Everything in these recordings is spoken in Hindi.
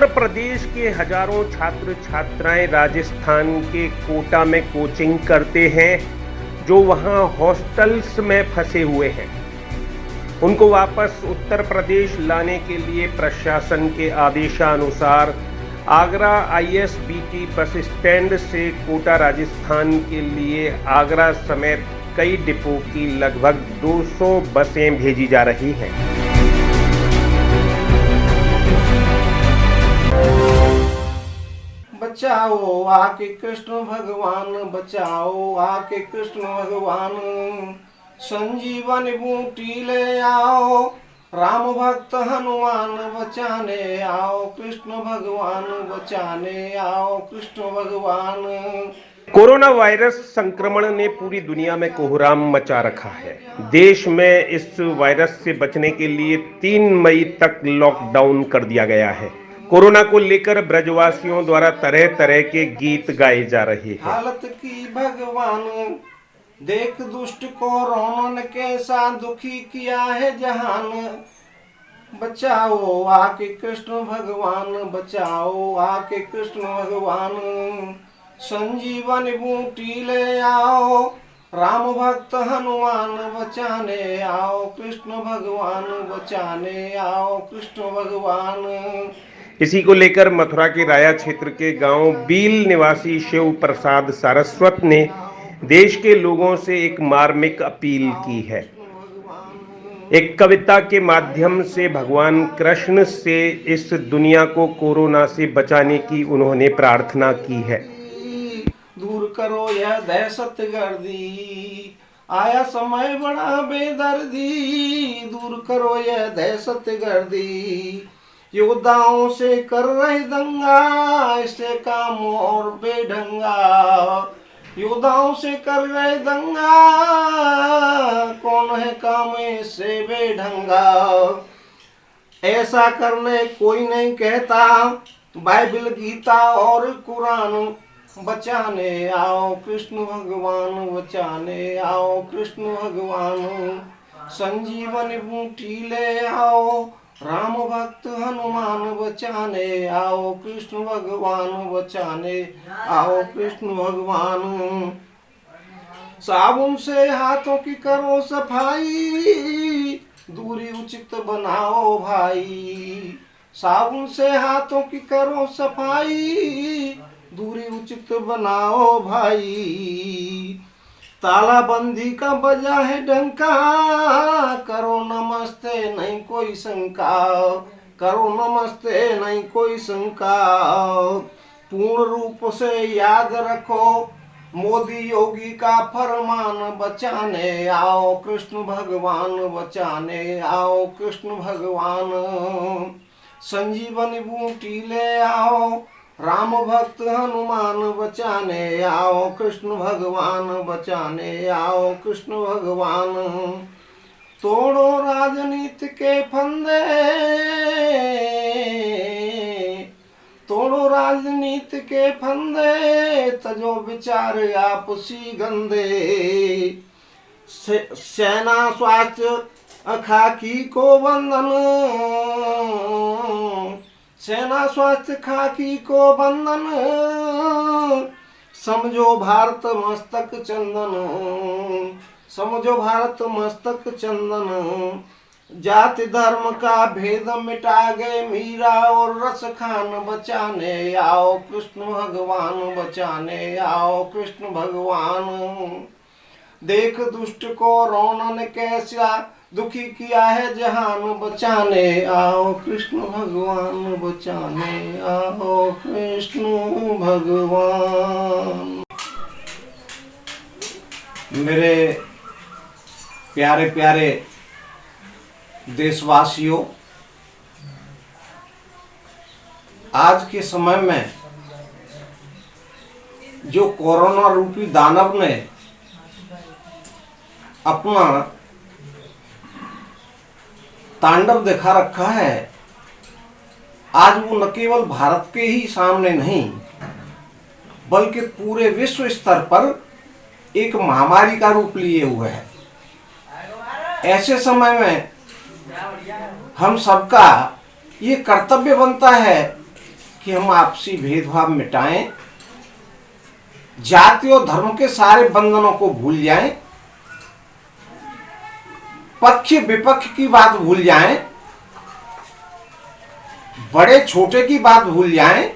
उत्तर प्रदेश के हजारों छात्र छात्राएं राजस्थान के कोटा में कोचिंग करते हैं, जो वहां हॉस्टल्स में फंसे हुए हैं। उनको वापस उत्तर प्रदेश लाने के लिए प्रशासन के आदेशानुसार आगरा ISBT बस स्टैंड से कोटा राजस्थान के लिए आगरा समेत कई डिपो की लगभग 200 बसें भेजी जा रही हैं। बचाओ आके कृष्ण भगवान, बचाओ आके कृष्ण भगवान, संजीवन बूटी ले आओ, राम भक्त हनुमान बचाने आओ, कृष्ण भगवान बचाने आओ, कृष्ण भगवान। कोरोना वायरस संक्रमण ने पूरी दुनिया में कोहराम मचा रखा है। देश में इस वायरस से बचने के लिए 3 मई तक लॉकडाउन कर दिया गया है। कोरोना को लेकर ब्रजवासियों द्वारा तरह तरह के गीत गाए जा रहे हैं। हालत की भगवान देख दुष्ट कोरोना कैसा दुखी किया है जहान, बचाओ आके कृष्ण भगवान, बचाओ आके कृष्ण भगवान, संजीवन बूटी ले आओ, राम भक्त हनुमान बचाने आओ, कृष्ण भगवान बचाने आओ, कृष्ण भगवान। इसी को लेकर मथुरा के राया क्षेत्र के गांव बील निवासी शिव प्रसाद सारस्वत ने देश के लोगों से एक मार्मिक अपील की है। एक कविता के माध्यम से भगवान कृष्ण से इस दुनिया को कोरोना से बचाने की उन्होंने प्रार्थना की है। दूर करो यह दहशत गर्दी, आया समय बड़ा बेदर्दी, दूर करो यह दहशत गर्दी, योद्धाओं से कर रहे दंगा, इससे काम और बेढंगा, योद्धाओं से कर रहे दंगा, कौन है काम इससे बेढंगा, ऐसा करने कोई नहीं कहता, बाइबल गीता और कुरान बचाने आओ कृष्ण भगवान, बचाने आओ कृष्ण भगवान, संजीवन बूटी ले आओ, राम भक्त हनुमान बचाने आओ, कृष्ण भगवान बचाने आओ, कृष्ण भगवान। साबुन से हाथों की करो सफाई, दूरी उचित बनाओ भाई, साबुन से हाथों की करो सफाई, दूरी उचित बनाओ भाई, तालाबंदी का बजा है डंका, करो नमस्ते नहीं कोई शंका, करो नमस्ते नहीं कोई शंका, पूर्ण रूप से याद रखो मोदी योगी का फरमान, बचाने आओ कृष्ण भगवान, बचाने आओ कृष्ण भगवान, संजीवनी बूटी ले आओ, राम भक्त हनुमान बचाने आओ, कृष्ण भगवान बचाने आओ, कृष्ण भगवान। तोड़ो राजनीति के फंदे, तोड़ो राजनीति के फंदे, तजो विचार आपसी गंदे, सेना स्वास्थ्य खाकी को वंदन, सेना स्वास्थ्य खाकी को बंधन, समझो भारत मस्तक चंदन, समझो भारत मस्तक चंदन, जाति धर्म का भेद मिटा गए मीरा और रस खान, बचाने आओ कृष्ण भगवान, बचाने आओ कृष्ण भगवान। देख दुष्ट को रोनन कैसा दुखी किया है जहान, बचाने आओ कृष्ण भगवान, बचाने आओ कृष्ण भगवान। मेरे प्यारे प्यारे देशवासियों, आज के समय में जो कोरोना रूपी दानव ने अपना तांडव दिखा रखा है, आज वो न केवल भारत के ही सामने नहीं बल्कि पूरे विश्व स्तर पर एक महामारी का रूप लिए हुए है। ऐसे समय में हम सबका ये कर्तव्य बनता है कि हम आपसी भेदभाव मिटाएं, जाति और धर्म के सारे बंधनों को भूल जाएं, पक्ष विपक्ष की बात भूल जाएं, बड़े छोटे की बात भूल जाएं,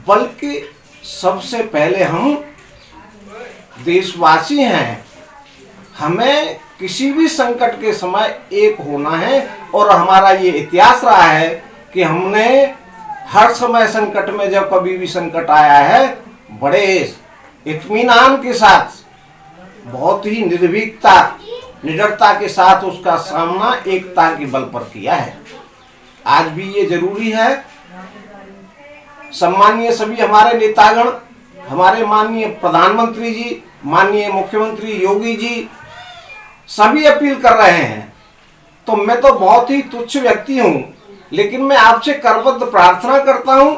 बल्कि सबसे पहले हम देशवासी हैं। हमें किसी भी संकट के समय एक होना है और हमारा ये इतिहास रहा है कि हमने हर समय संकट में, जब कभी भी संकट आया है, बड़े इत्मीनान के साथ, बहुत ही निर्भीकता निडरता के साथ उसका सामना एकता के बल पर किया है। आज भी ये जरूरी है। सम्मानीय सभी हमारे नेतागण, हमारे माननीय प्रधानमंत्री जी, माननीय मुख्यमंत्री योगी जी सभी अपील कर रहे हैं। तो मैं तो बहुत ही तुच्छ व्यक्ति हूं, लेकिन मैं आपसे करबद्ध प्रार्थना करता हूं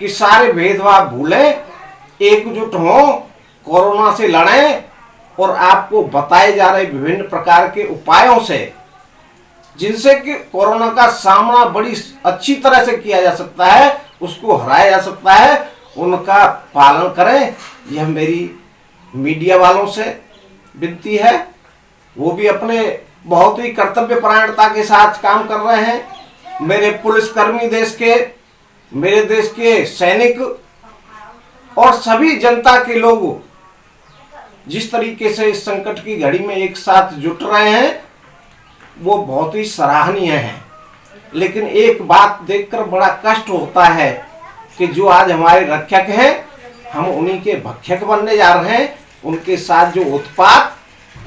कि सारे भेदभाव भूलें, एकजुट हों, कोरोना से लड़ें और आपको बताए जा रहे विभिन्न प्रकार के उपायों से, जिनसे कि कोरोना का सामना बड़ी अच्छी तरह से किया जा सकता है, उसको हराया जा सकता है, उनका पालन करें। यह मेरी मीडिया वालों से विनती है। वो भी अपने बहुत ही कर्तव्य परायणता के साथ काम कर रहे हैं। मेरे पुलिसकर्मी देश के, मेरे देश के सैनिक और सभी जनता के लोग जिस तरीके से इस संकट की घड़ी में एक साथ जुट रहे हैं, वो बहुत ही सराहनीय है। लेकिन एक बात देखकर बड़ा कष्ट होता है कि जो आज हमारे रक्षक हैं, हम उन्हीं के भक्षक बनने जा रहे हैं। उनके साथ जो उत्पात,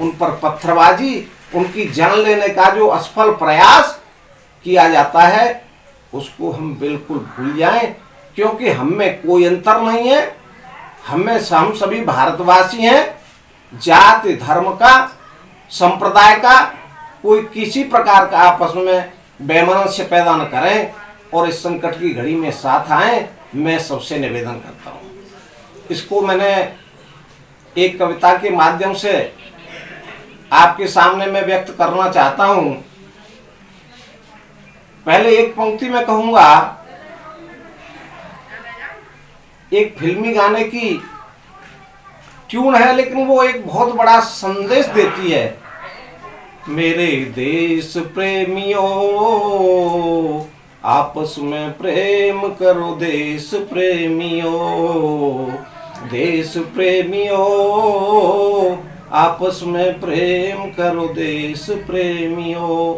उन पर पत्थरबाजी, उनकी जान लेने का जो असफल प्रयास किया जाता है, उसको हम बिल्कुल भूल जाएं, क्योंकि हम में कोई अंतर नहीं है। हम सभी भारतवासी हैं। जाति धर्म का, संप्रदाय का कोई किसी प्रकार का आपस में वैमनस्य पैदा न करें और इस संकट की घड़ी में साथ आएं, मैं सबसे निवेदन करता हूं। इसको मैंने एक कविता के माध्यम से आपके सामने मैं व्यक्त करना चाहता हूं। पहले एक पंक्ति में कहूंगा, एक फिल्मी गाने की ट्यून है, लेकिन वो एक बहुत बड़ा संदेश देती है। मेरे देश प्रेमियों, आपस में प्रेम करो देश प्रेमियों, देश प्रेमियों, आपस में प्रेम करो देश प्रेमियों।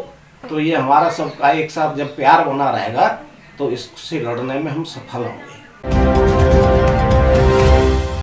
तो ये हमारा सबका एक साथ जब प्यार बना रहेगा, तो इससे लड़ने में हम सफल होंगे।